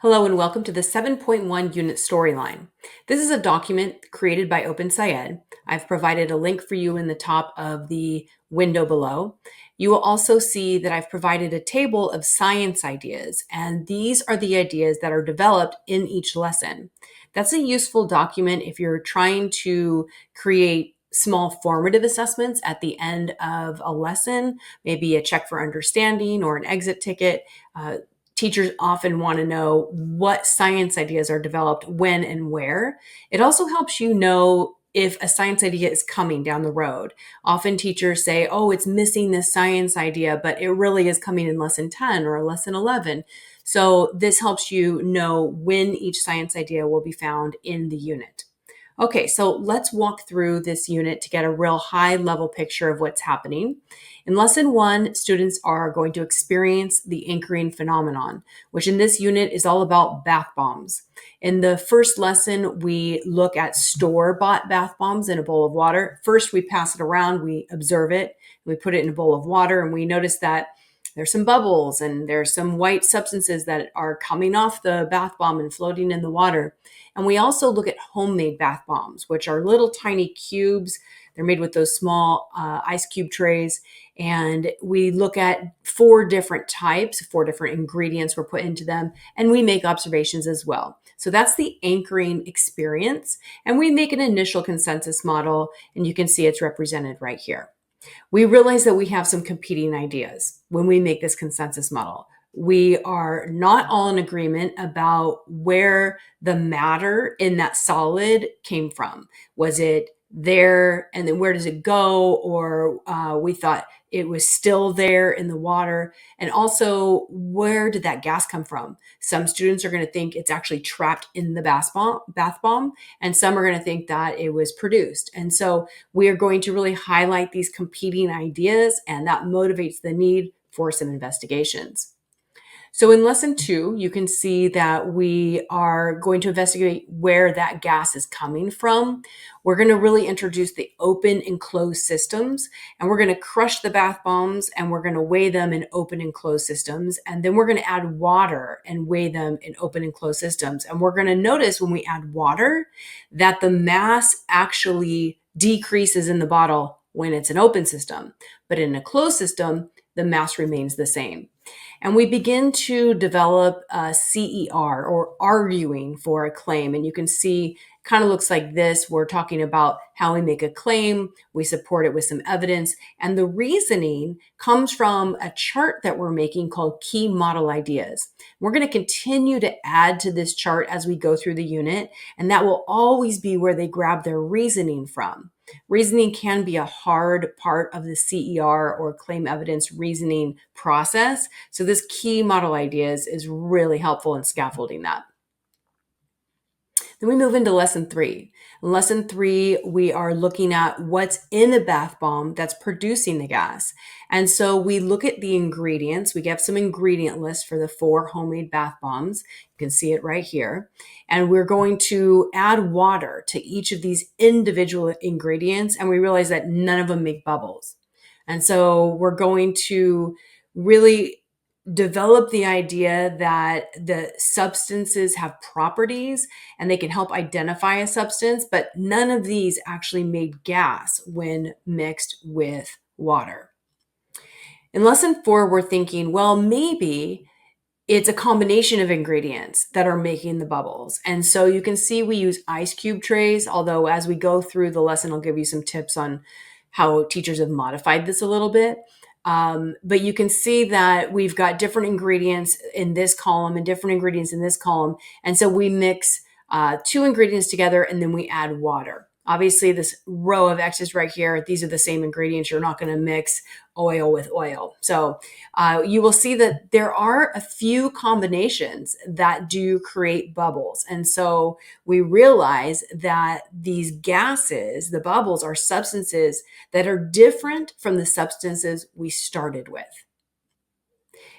Hello and welcome to the 7.1 unit storyline. This is a document created by OpenSciEd. I've provided a link for you in the top of the window below. You will also see that I've provided a table of science ideas, and these are the ideas that are developed in each lesson. That's a useful document if you're trying to create small formative assessments at the end of a lesson, maybe a check for understanding or an exit ticket. Teachers often want to know what science ideas are developed when and where. It also helps you know if a science idea is coming down the road. Often teachers say, oh, it's missing this science idea, but it really is coming in lesson 10 or lesson 11. So this helps you know when each science idea will be found in the unit. Okay, so let's walk through this unit to get a real high level picture of what's happening. In lesson 1, students are going to experience the anchoring phenomenon, which in this unit is all about bath bombs. In the first lesson, we look at store-bought bath bombs in a bowl of water. First, we pass it around, we observe it, we put it in a bowl of water, and we notice that there's some bubbles and there's some white substances that are coming off the bath bomb and floating in the water. And we also look at homemade bath bombs, which are little tiny cubes. They're made with those small ice cube trays. And we look at 4 different types, 4 different ingredients were put into them, and we make observations as well. So that's the anchoring experience. And we make an initial consensus model, and you can see it's represented right here. We realize that we have some competing ideas when we make this consensus model. We are not all in agreement about where the matter in that solid came from. Was it there and then where does it go? Or we thought it was still there in the water. And also, where did that gas come from? Some students are going to think it's actually trapped in the bath bomb, and some are going to think that it was produced. And so we are going to really highlight these competing ideas, and that motivates the need for some investigations. So in lesson 2, you can see that we are going to investigate where that gas is coming from. We're going to really introduce the open and closed systems, and we're going to crush the bath bombs and we're going to weigh them in open and closed systems. And then we're going to add water and weigh them in open and closed systems. And we're going to notice when we add water that the mass actually decreases in the bottle when it's an open system. But in a closed system, the mass remains the same. And we begin to develop a CER, or arguing for a claim. And you can see kind of looks like this. We're talking about how we make a claim. We support it with some evidence. And the reasoning comes from a chart that we're making called Key Model Ideas. We're going to continue to add to this chart as we go through the unit. And that will always be where they grab their reasoning from. Reasoning can be a hard part of the CER, or claim evidence reasoning process. So this Key Model Ideas is really helpful in scaffolding that. Then we move into lesson 3. In lesson 3, we are looking at what's in a bath bomb that's producing the gas. And so we look at the ingredients. We get some ingredient lists for the 4 homemade bath bombs. You can see it right here. And we're going to add water to each of these individual ingredients. And we realize that none of them make bubbles. And so we're going to really develop the idea that the substances have properties and they can help identify a substance, but none of these actually made gas when mixed with water. In lesson 4, we're thinking, well, maybe it's a combination of ingredients that are making the bubbles. And so you can see we use ice cube trays, although as we go through the lesson, I'll give you some tips on how teachers have modified this a little bit. But you can see that we've got different ingredients in this column and different ingredients in this column. And so we mix 2 ingredients together and then we add water. Obviously, this row of X's right here, these are the same ingredients. You're not going to mix oil with oil. So you will see that there are a few combinations that do create bubbles. And so we realize that these gases, the bubbles, are substances that are different from the substances we started with.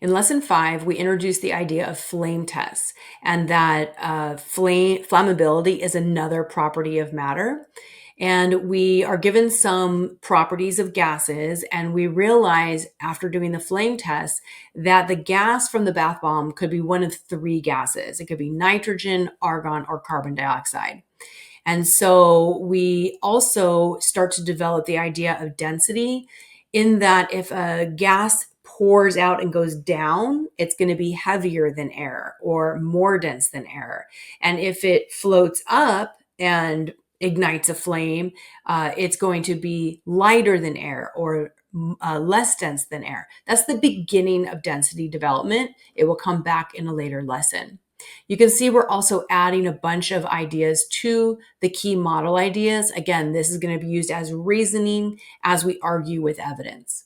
In lesson 5, we introduced the idea of flame tests, and that flammability is another property of matter. And we are given some properties of gases, and we realize after doing the flame test that the gas from the bath bomb could be one of three gases. It could be nitrogen, argon, or carbon dioxide. And so we also start to develop the idea of density, in that if a gas pours out and goes down, it's going to be heavier than air or more dense than air. And if it floats up and ignites a flame, it's going to be lighter than air or less dense than air. That's the beginning of density development. It will come back in a later lesson. You can see we're also adding a bunch of ideas to the key model ideas. Again, this is going to be used as reasoning as we argue with evidence.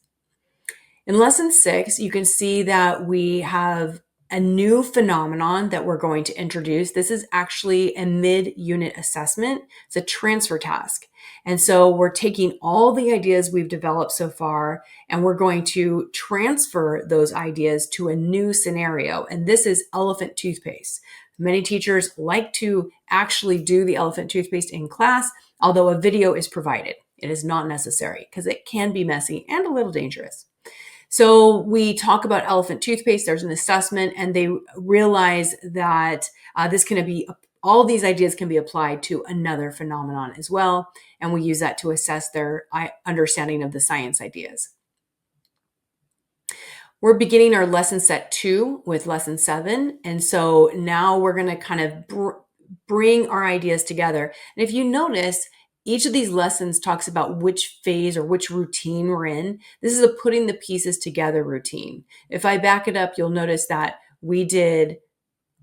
In lesson 6, you can see that we have a new phenomenon that we're going to introduce. This is actually a mid-unit assessment. It's a transfer task. And so we're taking all the ideas we've developed so far, and we're going to transfer those ideas to a new scenario. And this is elephant toothpaste. Many teachers like to actually do the elephant toothpaste in class, although a video is provided. It is not necessary because it can be messy and a little dangerous. So we talk about elephant toothpaste, there's an assessment, and they realize that all these ideas can be applied to another phenomenon as well. And we use that to assess their understanding of the science ideas. We're beginning our lesson set 2 with lesson 7. And so now we're going to kind of bring our ideas together. And if you notice, each of these lessons talks about which phase or which routine we're in. This is a putting the pieces together routine. If I back it up, you'll notice that we did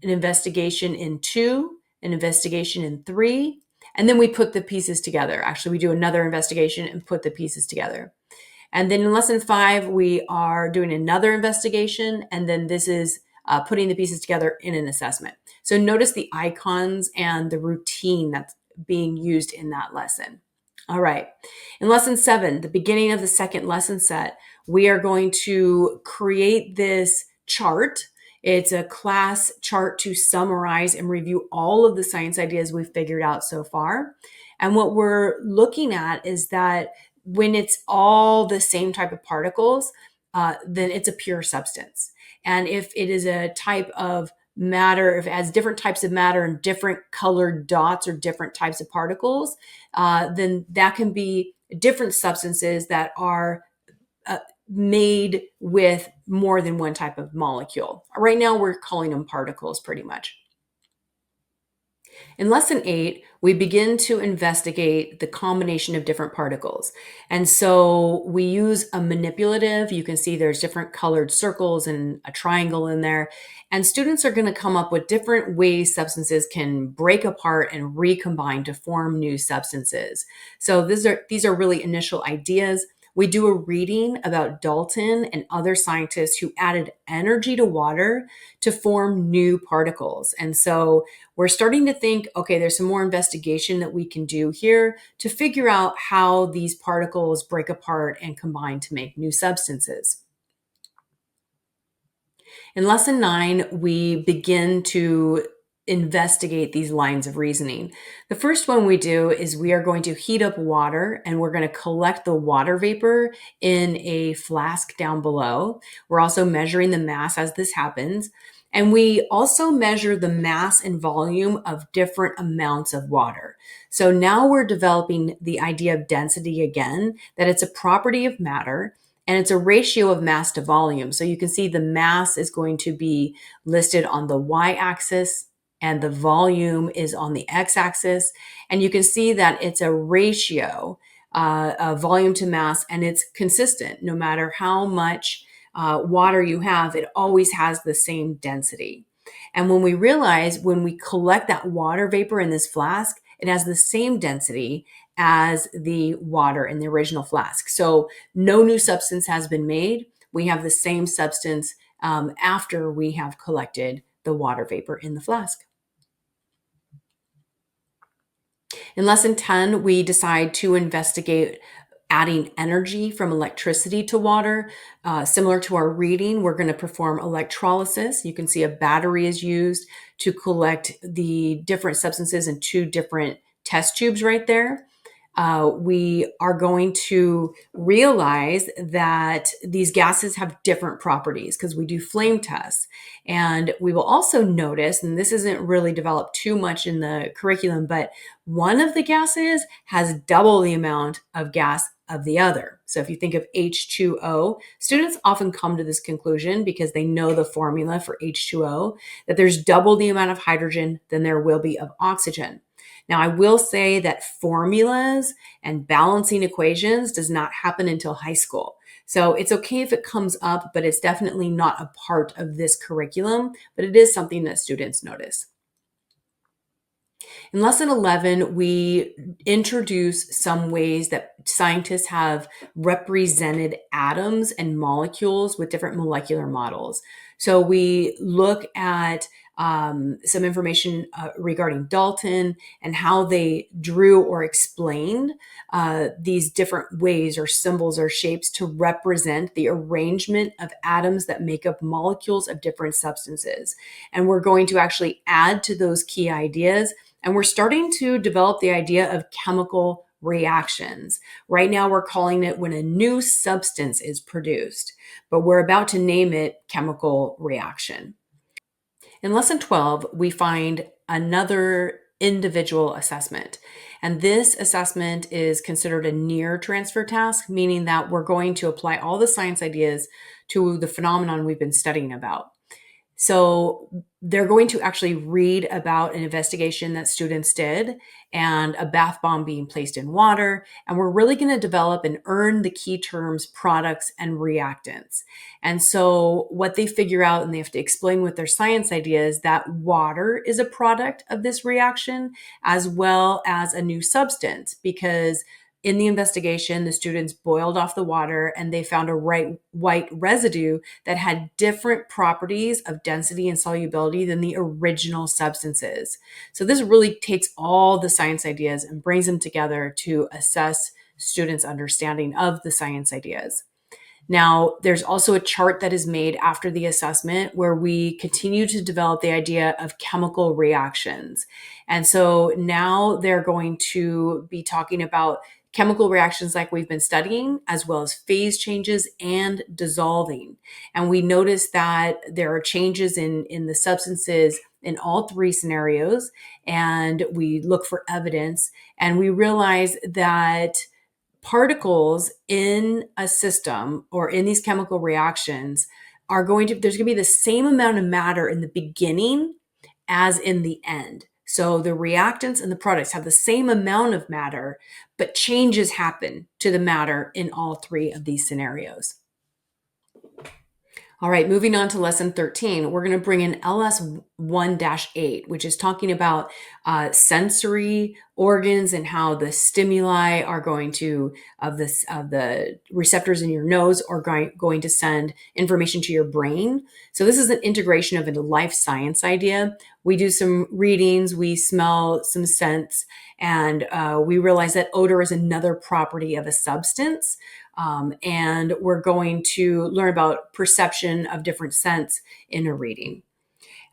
an investigation in 2, an investigation in 3, and then we put the pieces together. Actually, we do another investigation and put the pieces together. And then in lesson 5, we are doing another investigation, and then this is putting the pieces together in an assessment. So notice the icons and the routine that's being used in that lesson. All right. In lesson 7, the beginning of the second lesson set, we are going to create this chart. It's a class chart to summarize and review all of the science ideas we've figured out so far. And what we're looking at is that when it's all the same type of particles, then it's a pure substance. And if it is a type of matter, if it has different types of matter and different colored dots or different types of particles, then that can be different substances that are made with more than one type of molecule. Right now, we're calling them particles pretty much. In lesson 8, we begin to investigate the combination of different particles. And so we use a manipulative. You can see there's different colored circles and a triangle in there. And students are going to come up with different ways substances can break apart and recombine to form new substances. So these are really initial ideas. We do a reading about Dalton and other scientists who added energy to water to form new particles. And so we're starting to think, okay, there's some more investigation that we can do here to figure out how these particles break apart and combine to make new substances. In lesson 9, we begin to investigate these lines of reasoning. The first one we do is we are going to heat up water, and we're going to collect the water vapor in a flask down below. We're also measuring the mass as this happens. And we also measure the mass and volume of different amounts of water. So now we're developing the idea of density again, that it's a property of matter and it's a ratio of mass to volume. So you can see the mass is going to be listed on the y-axis and the volume is on the x-axis. And you can see that it's a ratio of volume to mass, and it's consistent. No matter how much water you have, it always has the same density. And when we realize when we collect that water vapor in this flask, it has the same density as the water in the original flask. So no new substance has been made. We have the same substance after we have collected the water vapor in the flask. In lesson 10, we decide to investigate adding energy from electricity to water. Similar to our reading, we're going to perform electrolysis. You can see a battery is used to collect the different substances in 2 different test tubes right there. we are going to realize that these gases have different properties because we do flame tests. And we will also notice, and this isn't really developed too much in the curriculum, but one of the gases has double the amount of gas of the other. So if you think of H2O, students often come to this conclusion because they know the formula for H2O, that there's double the amount of hydrogen than there will be of oxygen. Now, I will say that formulas and balancing equations does not happen until high school. So it's okay if it comes up, but it's definitely not a part of this curriculum, but it is something that students notice. In lesson 11, we introduce some ways that scientists have represented atoms and molecules with different molecular models. So we look at some information regarding Dalton and how they drew or explained these different ways or symbols or shapes to represent the arrangement of atoms that make up molecules of different substances. And we're going to actually add to those key ideas, and we're starting to develop the idea of chemical reactions. Right now, we're calling it when a new substance is produced, but we're about to name it chemical reaction. In lesson 12, we find another individual assessment. And this assessment is considered a near transfer task, meaning that we're going to apply all the science ideas to the phenomenon we've been studying about. So they're going to actually read about an investigation that students did and a bath bomb being placed in water. And we're really going to develop and earn the key terms products and reactants. And so what they figure out, and they have to explain with their science ideas, that water is a product of this reaction as well as a new substance, because in the investigation, the students boiled off the water and they found a white residue that had different properties of density and solubility than the original substances. So this really takes all the science ideas and brings them together to assess students' understanding of the science ideas. Now, there's also a chart that is made after the assessment where we continue to develop the idea of chemical reactions. And so now they're going to be talking about chemical reactions like we've been studying, as well as phase changes and dissolving. And we notice that there are changes in the substances in all three scenarios, and we look for evidence, and we realize that particles in a system or in these chemical reactions there's going to be the same amount of matter in the beginning as in the end. So the reactants and the products have the same amount of matter, but changes happen to the matter in all three of these scenarios. All right, moving on to lesson 13, we're going to bring in LS 1-8, which is talking about sensory organs and how the stimuli are going to, of the receptors in your nose are going to send information to your brain. So this is an integration of a life science idea. We do some readings, we smell some scents, and we realize that odor is another property of a substance. And we're going to learn about perception of different scents in a reading.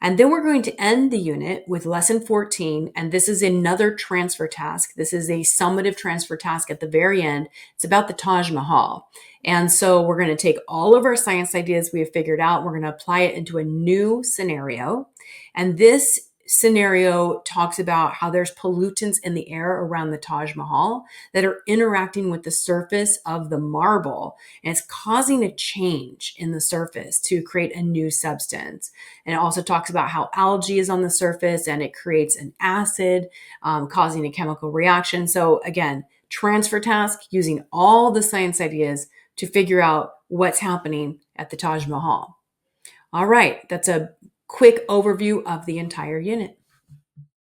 And then we're going to end the unit with lesson 14. And this is another transfer task. This is a summative transfer task at the very end. It's about the Taj Mahal. And so we're going to take all of our science ideas we have figured out. We're going to apply it into a new scenario. And this scenario talks about how there's pollutants in the air around the Taj Mahal that are interacting with the surface of the marble, and it's causing a change in the surface to create a new substance. And it also talks about how algae is on the surface and it creates an acid, causing a chemical reaction. So again, transfer task using all the science ideas to figure out what's happening at the Taj Mahal. All right, that's a quick overview of the entire unit.